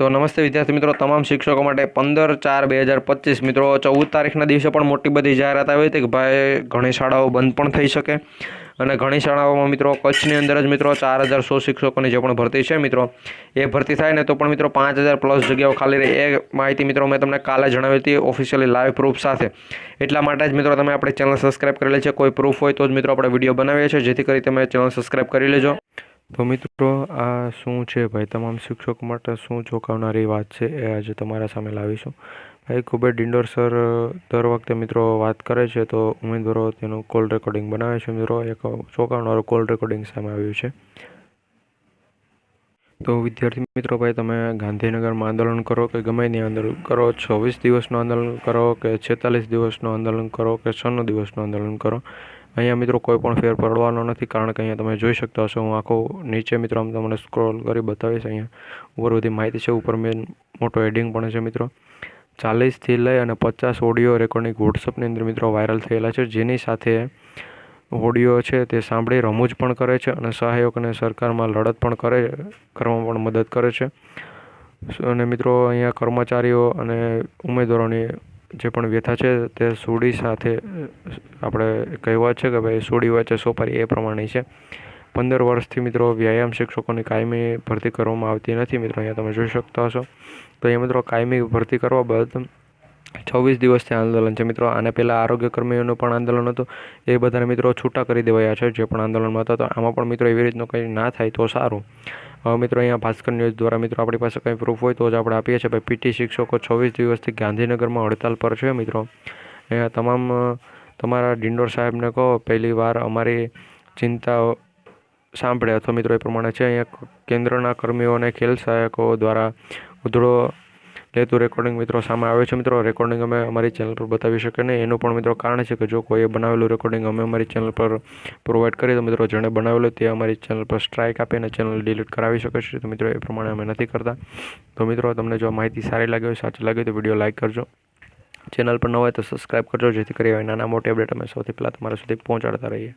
તો નમસ્તે વિદ્યાર્થી મિત્રો, તમામ શિક્ષકો માટે 15/4/2025 મિત્રો 14 તારીખના દિવસે પણ મોટી બધી જાહેરાત આવી હતી કે ભાઈ ઘણી શાળાઓ બંધ પણ થઈ શકે અને ઘણી શાળાઓમાં મિત્રો કચ્છની અંદર જ મિત્રો 4100 શિક્ષકોની જે પણ ભરતી છે મિત્રો એ ભરતી થાય ને તો પણ મિત્રો 5000 પ્લસ જગ્યાઓ ખાલી રહે એ માહિતી મિત્રો મેં તમને કાલે જણાવી હતી ઓફિશિયલી લાઈવ પ્રૂફ સાથે. એટલા માટે જ મિત્રો તમે આપણી ચેનલ સબસ્ક્રાઇબ કરેલી છે. કોઈ પ્રૂફ હોય તો જ મિત્રો આપણે વિડીયો બનાવીએ છીએ, જેથી કરી તમે ચેનલ સબસ્ક્રાઇબ કરી લેજો. તો મિત્રો આ શું છે ભાઈ, તમામ શિક્ષકો માટે શું ચોંકાવનારી વાત છે એ આજે તમારા સામે લાવીશું. ભાઈ ખૂબ જ ડિંડોર સર દર વખતે મિત્રો વાત કરે છે તો ઉમેદવારો તેનું કોલ રેકોર્ડિંગ બનાવે છે. મિત્રો એક ચોંકાવનારું કોલ રેકોર્ડિંગ સામે આવ્યું છે. તો વિદ્યાર્થી મિત્રો ભાઈ, તમે ગાંધીનગરમાં આંદોલન કરો કે ગમે ત્યાં આંદોલન કરો, 24 દિવસનું આંદોલન કરો કે 46 દિવસનું આંદોલન કરો કે 96 દિવસનું આંદોલન કરો, અહીંયા મિત્રો કોઈ પણ ફેર પડવાનો નથી. કારણ કે અહીંયા તમે જોઈ શકતા હશો, હું આખો નીચે મિત્રો આમ તમને સ્ક્રોલ કરી બતાવીશ. અહીંયા ઉપર બધી માહિતી છે, ઉપર મેં મોટો હેડિંગ પણ છે મિત્રો. 40થી લઈ અને 50 ઓડિયો રેકોર્ડિંગ વોટ્સઅપની અંદર મિત્રો વાયરલ થયેલા છે, જેની સાથે ઓડિયો છે તે સાંભળી રમૂજ પણ કરે છે અને સહયોગ અને સરકારમાં લડત પણ કરવામાં પણ મદદ કરે છે. અને મિત્રો અહીંયા કર્મચારીઓ અને ઉમેદવારોની જે પણ વ્યથા છે તે સોડી સાથે આપણે કહેવત છે કે ભાઈ સોડી વચ્ચે સોપારી, એ પ્રમાણે છે. 15 વર્ષથી મિત્રો વ્યાયામ શિક્ષકોની કાયમી ભરતી કરવામાં આવતી નથી. મિત્રો અહીંયા તમે જોઈ શકતા હશો. તો અહીંયા મિત્રો કાયમી ભરતી કરવા બદલ 26 દિવસથી આંદોલન છે મિત્રો. આને પહેલાં આરોગ્ય કર્મીઓનું પણ આંદોલન હતું, એ બધાને મિત્રો છૂટા કરી દેવાયા છે જે પણ આંદોલનમાં હતા. તો આમાં પણ મિત્રો એવી રીતનું કંઈ ના થાય તો સારું. મિત્રો અહીંયા ભાસ્કર ન્યૂઝ દ્વારા મિત્રો આપણી પાસે કંઈ પ્રૂફ હોય તો જ આપણે આપીએ છીએ. ભાઈ પીટી શિક્ષકો 24 દિવસથી ગાંધીનગરમાં હડતાલ પર છે મિત્રો. અહીંયા તમારા ડિંડોર સાહેબને કહો પહેલી વાર અમારી ચિંતા સાંભળે અથવા મિત્રો એ પ્રમાણે છે. અહીંયા કેન્દ્રના કર્મીઓ અને ખેલ સહાયકો દ્વારા ઉધડો લેતું રેકોર્ડિંગ મિત્રો સામે આવે છે. મિત્રો રેકોર્ડિંગ અમે અમારી ચેનલ પર બતાવી શકીએ નહીં, એનું પણ મિત્રો કારણ છે કે જો કોઈએ બનાવેલું રેકોર્ડિંગ અમે અમારી ચેનલ પર પ્રોવાઈડ કરીએ તો મિત્રો જેણે બનાવેલું તે અમારી ચેનલ પર સ્ટ્રાઇક આપી અને ચેનલ ડિલીટ કરાવી શકે છે. તો મિત્રો એ પ્રમાણે અમે નથી કરતા. તો મિત્રો તમને જો માહિતી સારી લાગી હોય, સાચી લાગી તો વિડીયો લાઇક કરજો. ચેનલ પર ન હોય તો સબસ્ક્રાઈબ કરજો, જેથી કરી નાના મોટી અપડેટ અમે સૌથી પહેલાં તમારા સુધી પહોંચાડતા રહીએ.